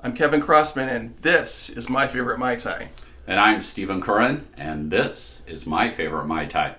I'm Kevin Crossman, and this is my favorite Mai Tai. And I'm Stephen Curran, and this is my favorite Mai Tai.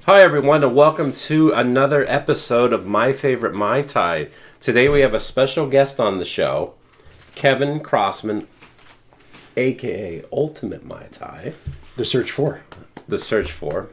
Hi everyone, and welcome to another episode of My Favorite Mai Tai. Today we have a special guest on the show, Kevin Crossman, aka Ultimate Mai Tai. The Search For. The Search For.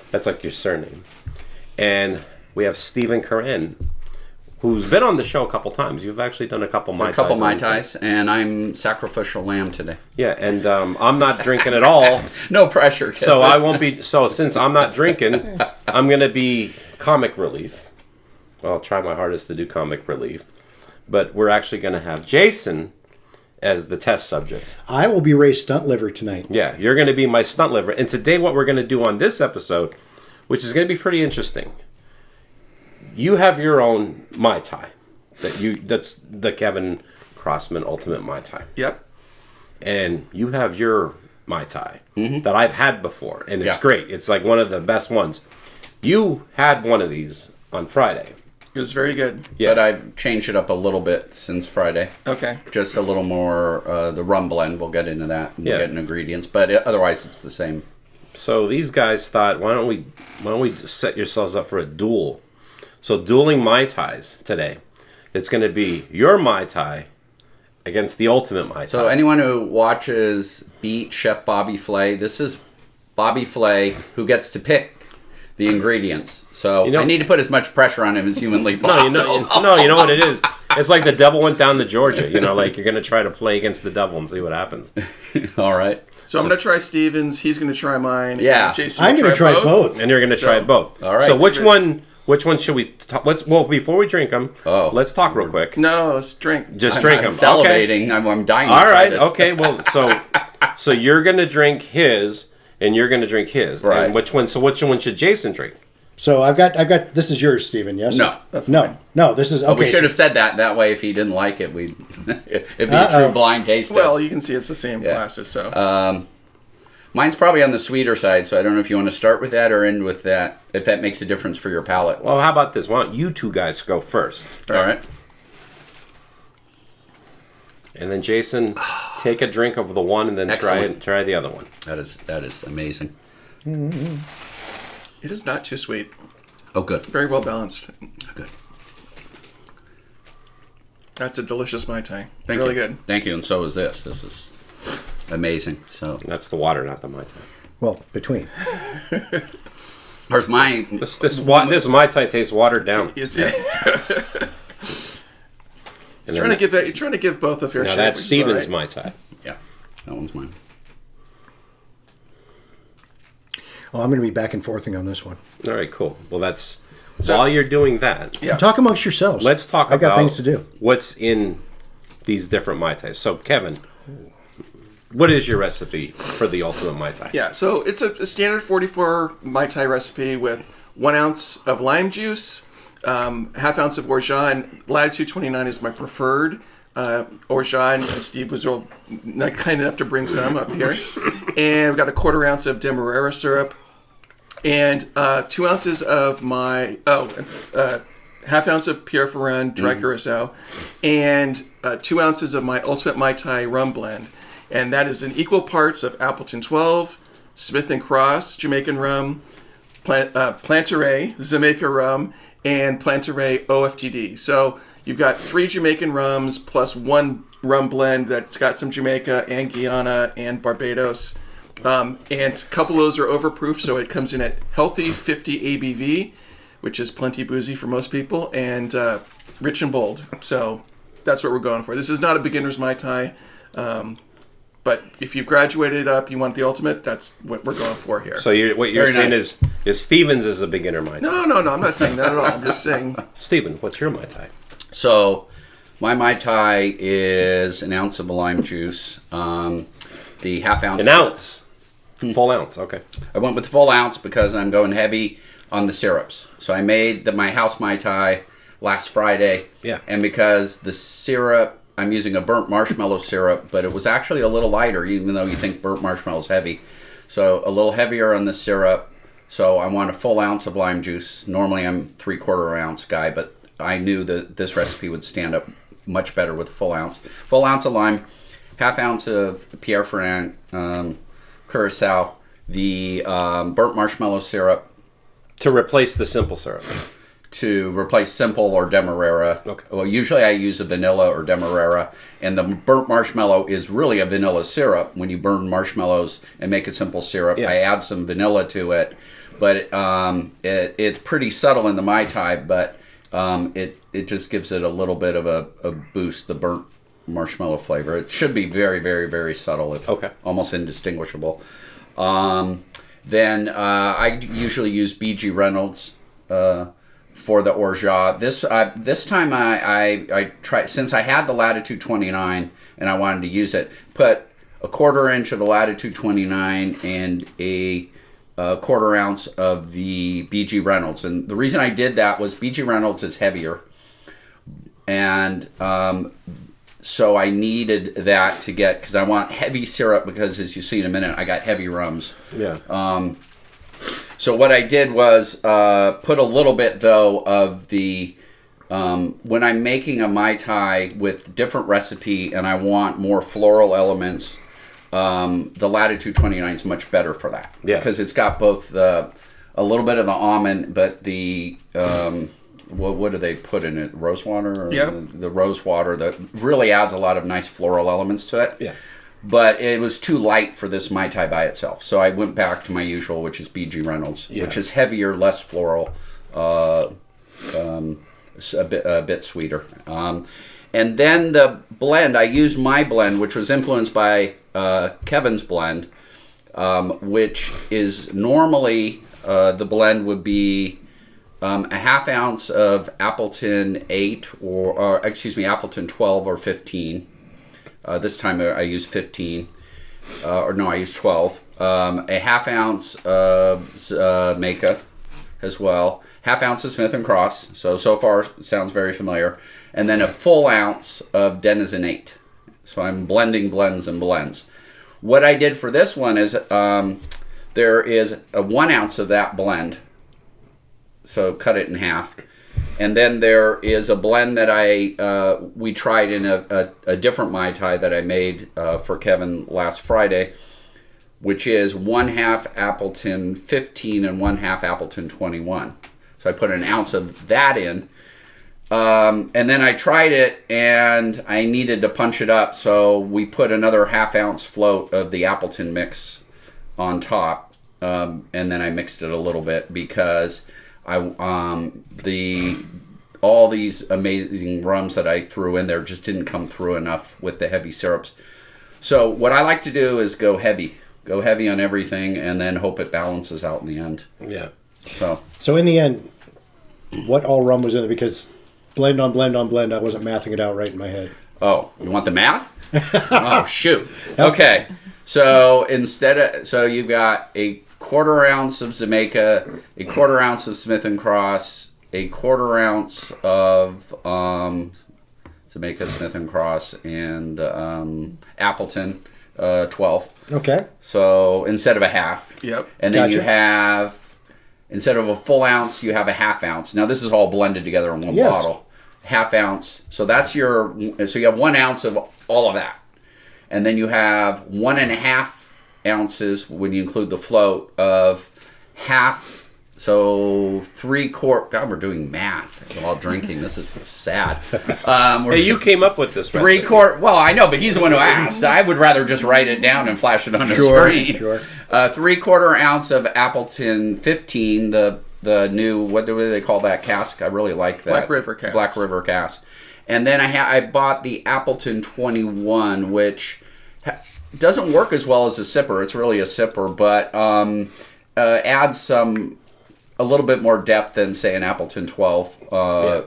That's like your surname. And we have Stephen Curran, who's been on the show a couple times. You've actually done a couple Mai Tais. A couple Mai Tais, and I'm sacrificial lamb today. Yeah, and I'm not drinking at all. No pressure, Kevin. So I won't be. So since I'm not drinking, I'm going to be comic relief. Well, I'll try my hardest to do comic relief. But we're actually going to have Jason as the test subject. I will be Ray's stunt liver tonight. Yeah, you're going to be my stunt liver. And today what we're going to do on this episode, which is going to be pretty interesting, you have your own Mai Tai. That's the Kevin Crossman Ultimate Mai Tai. Yep. And you have your Mai Tai that I've had before. And it's great. It's like one of the best ones. You had one of these on Friday. It was very good. Yeah. But I've changed it up a little bit since Friday. Okay. Just a little more, the rum blend. We'll get into that. We'll get into ingredients. But otherwise, it's the same. So these guys thought, why don't we set yourselves up for a duel? So dueling Mai Tais today. It's going to be your Mai Tai against the Ultimate Mai Tai. So anyone who watches Beat Chef Bobby Flay, this is Bobby Flay who gets to pick the ingredients. So I need to put as much pressure on him as humanly possible. You know what it is? It's like the devil went down to Georgia. You know, like you're going to try to play against the devil and see what happens. All right. So I'm going to try Steven's. He's going to try mine. Yeah. And Jason I'm going to try both. And you're going to try both. All right. So which one should we well, before we drink them, let's talk real quick. No, let's drink. Just drink them. I'm salivating. Okay. I'm dying to All try right. this. Okay. Well, so you're going to drink his, and you're going to drink his. Right. And which one should Jason drink? So I've got. This is yours, Stephen. Yes. No. That's mine. No. This is okay. Well, we should have said that way. If he didn't like it, we'd it'd be a true blind taste test. Well, you can see it's the same glasses. So mine's probably on the sweeter side, so I don't know if you want to start with that or end with that. If that makes a difference for your palate. Well, how about this? Why don't you two guys go first? All right. And then Jason, take a drink of the one, and then try the other one. That is amazing. Mm-hmm. it is not too sweet. Oh, good. Very well balanced. Good. That's a delicious Mai Tai. Thank really you. good. Thank you. And so is this. This is amazing. So That's the water, not the Mai Tai. Well, between. where's my This Mai Tai tastes watered down. It's You're trying to give both a fair shake. That's Steven's right. Mai Tai. Yeah, that one's mine. Oh, I'm going to be back and forthing on this one. All right, cool. Well, while you're doing that, Talk amongst yourselves. let's talk I've about got things to do. what's in these different Mai Tais. So, Kevin, what is your recipe for the Ultimate Mai Tai? Yeah, so it's a standard 44 Mai Tai recipe with 1 ounce of lime juice, half ounce of orgeat. Latitude 29 is my preferred orgeat. Steve was kind enough to bring some up here. And we've got a 1/4 ounce of demerara syrup. And 2 ounces of my half ounce of Pierre Ferrand dry curacao, and 2 ounces of my Ultimate Mai Tai rum blend, and that is in equal parts of Appleton 12, Smith and Cross Jamaican rum, Plantaray Jamaica rum, and Plantaray OFTD. So you've got 3 Jamaican rums plus 1 rum blend that's got some Jamaica and Guyana and Barbados. And a couple of those are overproof, so it comes in at healthy 50 ABV, which is plenty boozy for most people, and rich and bold. So that's what we're going for. This is not a beginner's Mai Tai, but if you've graduated up, you want the ultimate, that's what we're going for here. So what you're saying is Steven's is a beginner Mai Tai. No, I'm not saying that at all. I'm just saying... Steven, what's your Mai Tai? So my Mai Tai is 1 ounce of lime juice, the half ounce. An ounce? Full ounce, okay. I went with the full ounce because I'm going heavy on the syrups. So I made my house Mai Tai last Friday. Yeah. And because the syrup I'm using a burnt marshmallow syrup, but it was actually a little lighter, even though you think burnt marshmallow is heavy. So a little heavier on the syrup. So I want a full ounce of lime juice. Normally I'm 3/4 ounce guy, but I knew that this recipe would stand up much better with a full ounce. Full ounce of lime, half ounce of Pierre Ferrand Curacao, the burnt marshmallow syrup. To replace the simple syrup. To replace simple or demerara. Okay. Well, usually I use a vanilla or demerara, and the burnt marshmallow is really a vanilla syrup. When you burn marshmallows and make a simple syrup, Yeah. I add some vanilla to it, but it's pretty subtle in the Mai Tai, but it just gives it a little bit of a boost, the burnt marshmallow flavor. It should be very, very, very subtle, almost indistinguishable. Then I usually use B.G. Reynolds for the orgeat. This time I tried, since I had the Latitude 29 and I wanted to use it, put a 1/4 inch of the Latitude 29 and a 1/4 ounce of the B.G. Reynolds. And the reason I did that was B.G. Reynolds is heavier, and so I needed that to get, because I want heavy syrup, because as you see in a minute, I got heavy rums. Yeah. So what I did was put a little bit, though, of the, when I'm making a Mai Tai with different recipe and I want more floral elements, the Latitude 29 is much better for that. Yeah. Because it's got both a little bit of the almond, but the, what do they put in it? Rose water? Or Yeah. The rose water that really adds a lot of nice floral elements to it. Yeah. But it was too light for this Mai Tai by itself. So I went back to my usual, which is B.G. Reynolds, which is heavier, less floral, a bit sweeter. And then the blend, I used my blend, which was influenced by Kevin's blend, which is normally, the blend would be a half ounce of Appleton 8, or Appleton 12 or 15. This time I used 15, I used 12. A half ounce of Maca as well. Half ounce of Smith & Cross, so far sounds very familiar. And then a full ounce of Denizen 8. So I'm blending blends and blends. What I did for this one is there is a 1 ounce of that blend. So cut it in half. And then there is a blend that we tried in a different Mai Tai that I made for Kevin last Friday, which is 1/2 Appleton 15 and 1/2 Appleton 21. So I put an ounce of that in. And then I tried it and I needed to punch it up. So we put another half ounce float of the Appleton mix on top. And then I mixed it a little bit because all these amazing rums that I threw in there just didn't come through enough with the heavy syrups. So what I like to do is go heavy on everything, and then hope it balances out in the end. Yeah. So in the end, what all rum was in it? Because blend on blend on blend, I wasn't mathing it out right in my head. Oh, you want the math? Oh, shoot. Okay. So you've got a 1/4 ounce of Jamaica, a 1/4 ounce of Smith & Cross, a 1/4 ounce of Jamaica, Smith & Cross, and Appleton 12. Okay. So instead of a half. Yep. And then Gotcha. you have, instead of a full ounce, you have a half ounce. Now this is all blended together in one bottle. Half ounce. So so you have 1 ounce of all of that. And then you have 1.5 ounces, when you include the float, of half, so 3/4. God, we're doing math while drinking. This is sad. Hey, you came up with this recipe. 3/4. Well, I know, but he's the one who asked. I would rather just write it down and flash it on the screen. Sure. 3/4 ounce of Appleton 15, the new, what do they call that cask? I really like that. Black River cask. Black River cask. And then I bought the Appleton 21, which doesn't work as well as a sipper. It's really a sipper, but adds a little bit more depth than, say, an Appleton 12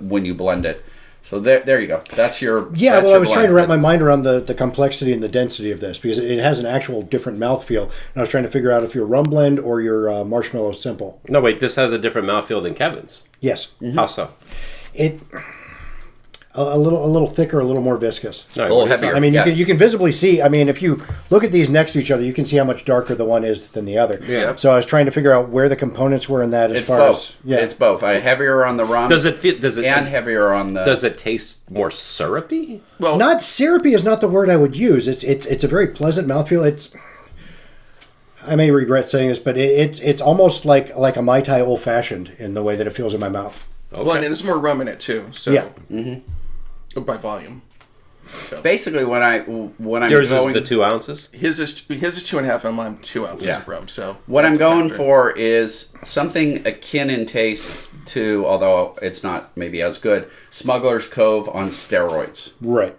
when you blend it. So there you go. That's your I was trying to wrap my mind around the complexity and the density of this, because it has an actual different mouthfeel. And I was trying to figure out if you're rum blend or your marshmallow simple. No, wait, this has a different mouthfeel than Kevin's. Yes. How so? a little thicker, a little more viscous. All right, A little what are you heavier. I mean, Yeah. you can visibly see. I mean, if you look at these next to each other, you can see how much darker the one is than the other. Yeah. So I was trying to figure out where the components were in that. As It's far both. as yeah, It's both. Heavier on the rum. Does it feel? Does it? and heavier on the. Does it taste more syrupy? Well, not syrupy is not the word I would use. It's a very pleasant mouthfeel. It's I may regret saying this, but it's almost like a Mai Tai old fashioned in the way that it feels in my mouth. Okay. well, and there's more rum in it too. So Yeah. by volume. So Basically, when I'm Yours going, is the 2 ounces. his is 2.5, and mine 2 ounces Yeah. of rum. So what I'm that's a going factor. for is something akin in taste to, although it's not maybe as good, Smuggler's Cove on steroids. Right.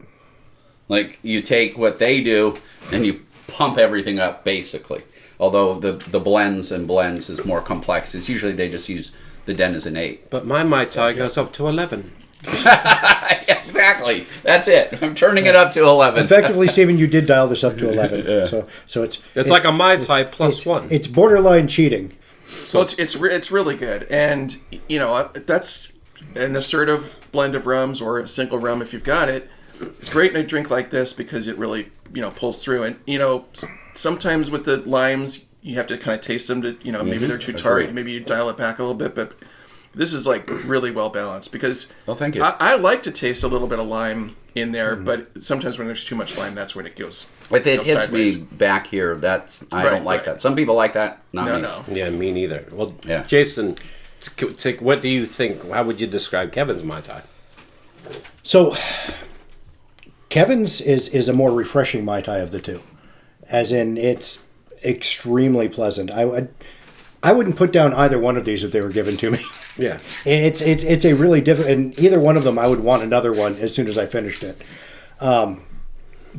Like you take what they do and you pump everything up, basically. Although the blends is more complex. It's usually they just use the Denizen 8. But my Mai Tai goes up to 11. Exactly. That's it. I'm turning it up to 11. Effectively, Stephen, you did dial this up to 11. So It's like a Mai Tai plus one. It's borderline cheating. Well, it's really good, and that's an assertive blend of rums or a single rum if you've got it. It's great in a drink like this because it really pulls through. And sometimes with the limes you have to kind of taste them to maybe they're too tart. Agreed. Maybe you dial it back a little bit, but this is like really well balanced because Well, thank you. I like to taste a little bit of lime in there, but sometimes when there's too much lime, that's when it goes. If it hits sideways. me back here, I Right, don't like right. that. Some people like that. Not me. No. Yeah, me neither. Well, Yeah. Jason, what do you think? How would you describe Kevin's Mai Tai? So Kevin's is a more refreshing Mai Tai of the two, as in it's extremely pleasant. I wouldn't put down either one of these if they were given to me. Yeah. It's a really different, and either one of them I would want another one as soon as I finished it.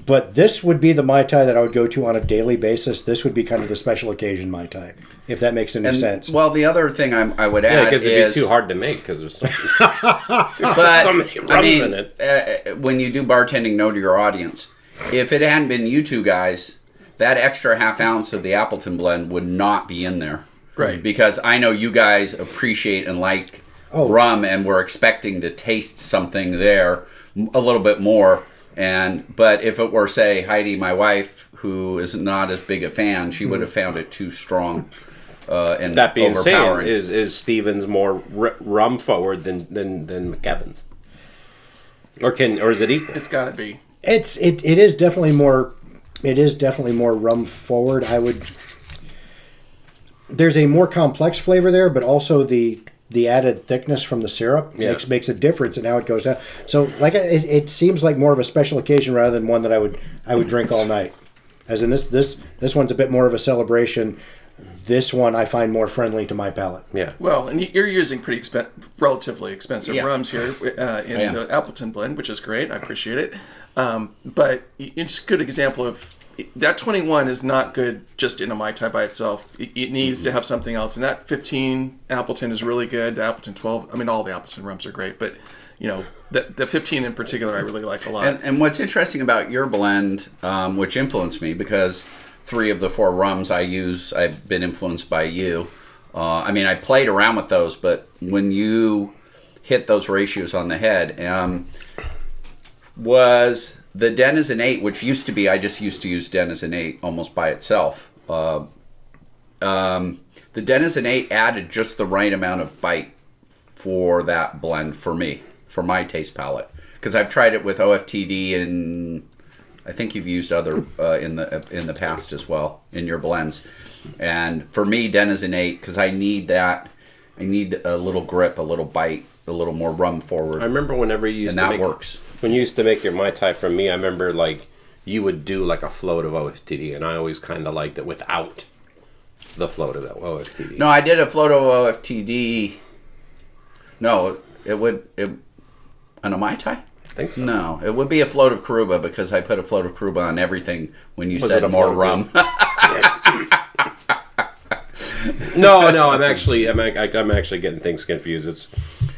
But this would be the Mai Tai that I would go to on a daily basis. This would be kind of the special occasion Mai Tai, if that makes any sense. Well, the other thing I would Yeah, add because it'd is be too hard to make because there's so But so many rums I mean, in it. When you do bartending, know to your audience. If it hadn't been you two guys, that extra half ounce of the Appleton blend would not be in there. Right. Because I know you guys appreciate and like rum, and we're expecting to taste something there a little bit more. But if it were, say, Heidi, my wife, who is not as big a fan, she would have found it too strong and That being said, overpowering. is Stevens more rum forward than Kevin's? Or is it equal? It's got to be. It is definitely more. It is definitely more rum forward. There's a more complex flavor there, but also the added thickness from the syrup makes a difference in how it goes down. So, it seems like more of a special occasion rather than one that I would drink all night. As in this one's a bit more of a celebration. This one I find more friendly to my palate. Yeah. Well, and you're using relatively expensive Yeah. rums here in the Appleton blend, which is great. I appreciate it. But it's a good example of that 21 is not good just in a Mai Tai by itself. It needs to have something else. And that 15 Appleton is really good. The Appleton 12, I mean, all the Appleton rums are great, but the 15 in particular I really like a lot. And what's interesting about your blend, which influenced me, because 3 of the 4 rums I use, I've been influenced by you. I mean, I played around with those, but when you hit those ratios on the head, was the Denizen 8, which used to be, I just used to use Denizen 8 almost by itself. The Denizen 8 added just the right amount of bite for that blend for me, for my taste palette. Because I've tried it with OFTD, and I think you've used other in the past as well in your blends. And for me, Denizen 8, because I need that. I need a little grip, a little bite, a little more rum forward. I remember whenever you used and to that make, works. When you used to make your Mai Tai for me, I remember you would do like a float of OFTD, and I always kind of liked it without the float of that OFTD. No, I did a float of OFTD. No, on a Mai Tai? I think so. No, it would be a float of Karuba, because I put a float of Karuba on everything when you Was said it a more float of rum. No, I'm actually getting things confused. It's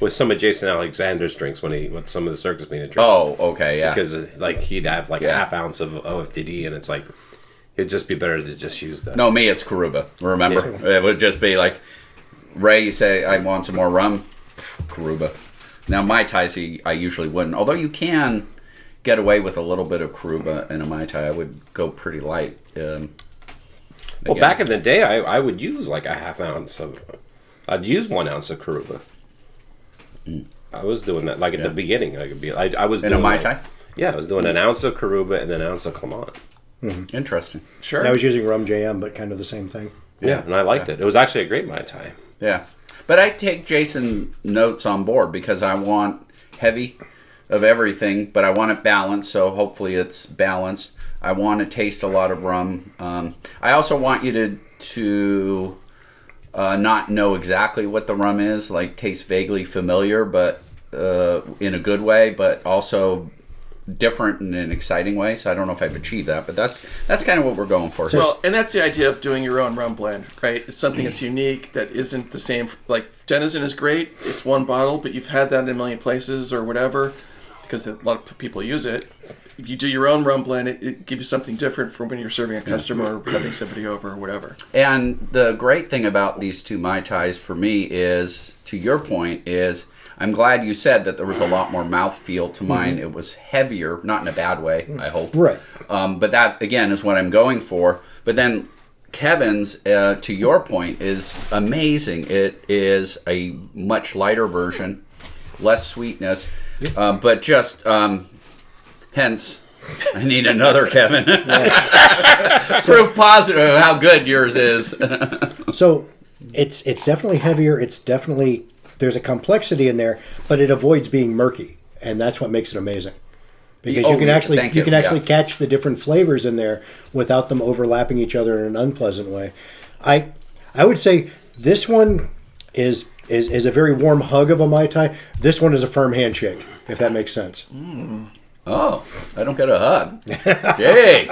with some of Jason Alexander's drinks with some of the Circus Peanut drinks. Oh, okay, yeah. Because he'd have a Yeah. half ounce of OFTD, and it's like it'd just be better to just use that. No, me, it's Karuba. Remember, it would just be like, Ray, you say I want some more rum, Karuba. Now, Mai Tais, I usually wouldn't. Although you can get away with a little bit of Karuba in a Mai Tai. I would go pretty light. Well, back in the day, I would use like a half ounce of... I'd use 1 ounce of Karuba. I was doing that. Like at the beginning, I was doing... In a Mai Tai? Yeah, I was doing an ounce of Karuba and an ounce of Clement. Mm-hmm. Interesting. Sure. I was using rum JM, but kind of the same thing. Yeah, and I liked it. It was actually a great Mai Tai. Yeah. But I take Jason's notes on board because I want heavy of everything, but I want it balanced, so hopefully it's balanced. I want to taste a lot of rum. I also want you to not know exactly what the rum is, like taste vaguely familiar, but in a good way, but also different in an exciting way. So I don't know if I've achieved that, but that's kind of what we're going for. Well, and that's the idea of doing your own rum blend, right? It's something that's unique, that isn't the same. Like Denizen is great. It's one bottle, but you've had that in a million places or whatever, because a lot of people use it. If you do your own rum blend, it gives you something different from when you're serving a customer or having somebody over or whatever. And the great thing about these two Mai Tais for me is, to your point, is I'm glad you said that there was a lot more mouthfeel to mine. It was heavier, not in a bad way, I hope. Right. But that, again, is what I'm going for. But then Kevin's, to your point, is amazing. It is a much lighter version, less sweetness, but just... hence, I need another Kevin. Proof positive of how good yours is. So it's definitely heavier. It's definitely, there's a complexity in there, but it avoids being murky, and that's what makes it amazing. Because you can actually catch the different flavors in there without them overlapping each other in an unpleasant way. I would say this one is a very warm hug of a Mai Tai. This one is a firm handshake, if that makes sense. Oh, I don't get a hug. Gee,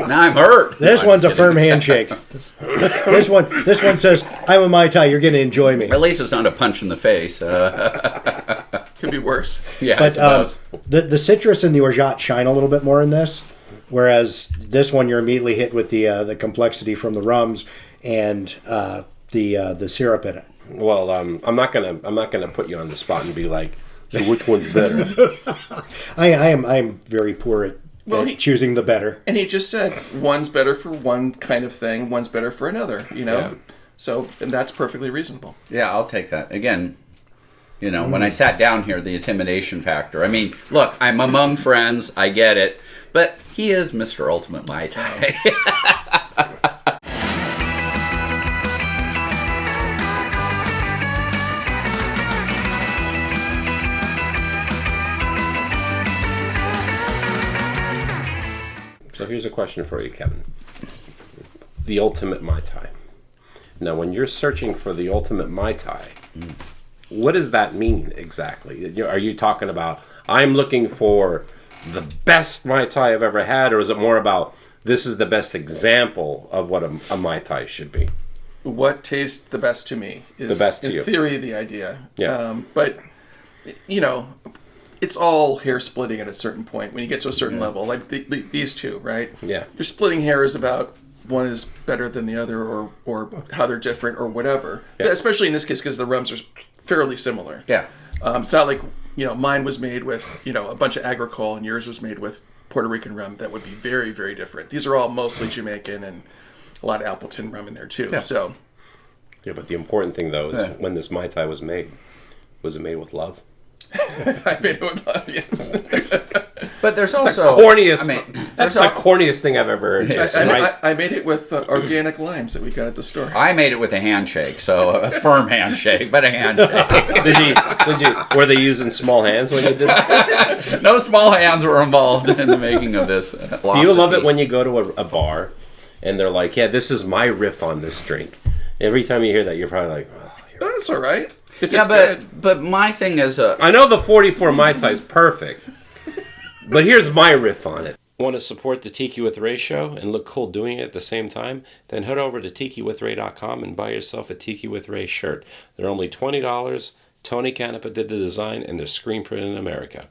now I'm hurt. This one's a firm handshake. This one says, "I'm a Mai Tai. You're going to enjoy me." At least it's not a punch in the face. Could be worse. Yeah, But I suppose. the citrus and the orgeat shine a little bit more in this, whereas this one you're immediately hit with the complexity from the rums and the syrup in it. Well, I'm not gonna put you on the spot and be like, so which one's better? I'm very poor at choosing the better. And he just said one's better for one kind of thing, one's better for another, Yeah. So, and that's perfectly reasonable. Yeah, I'll take that. Again, when I sat down here, the intimidation factor. I mean, look, I'm among friends. I get it. But he is Mr. Ultimate Mai Tai. So here's a question for you, Kevin. The ultimate Mai Tai. Now, when you're searching for the ultimate Mai Tai, what does that mean exactly? Are you talking about, I'm looking for the best Mai Tai I've ever had, or is it more about, this is the best example of what a Mai Tai should be? What tastes the best to me is, The best to in you. theory, the idea. Yeah. But, it's all hair splitting at a certain point when you get to a certain level, like these two, right? Yeah. You're splitting hairs about one is better than the other or how they're different or whatever. Yeah. But especially in this case because the rums are fairly similar. Yeah. It's not like, mine was made with, a bunch of agricole and yours was made with Puerto Rican rum. That would be very, very different. These are all mostly Jamaican and a lot of Appleton rum in there too. Yeah. So, Yeah, but the important thing, though, is when this Mai Tai was it made with love? I made it with love, yes. But there's The also... corniest, I mean, that's the corniest thing I've ever heard, Jason, right? I made it with organic limes that we got at the store. I made it with a handshake, so a firm handshake, but a handshake. Did you? Were they using small hands when you did that? No small hands were involved in the making of this philosophy. Do you love it when you go to a bar and they're like, yeah, this is my riff on this drink? Every time you hear that, you're probably like, oh, That's all right. If Yeah, it's good. but my thing is... I know the 44 Mai Tai is perfect, but here's my riff on it. Want to support the Tiki with Ray show and look cool doing it at the same time? Then head over to tikiwithray.com and buy yourself a Tiki with Ray shirt. They're only $20. Tony Canepa did the design, and they're screen printed in America.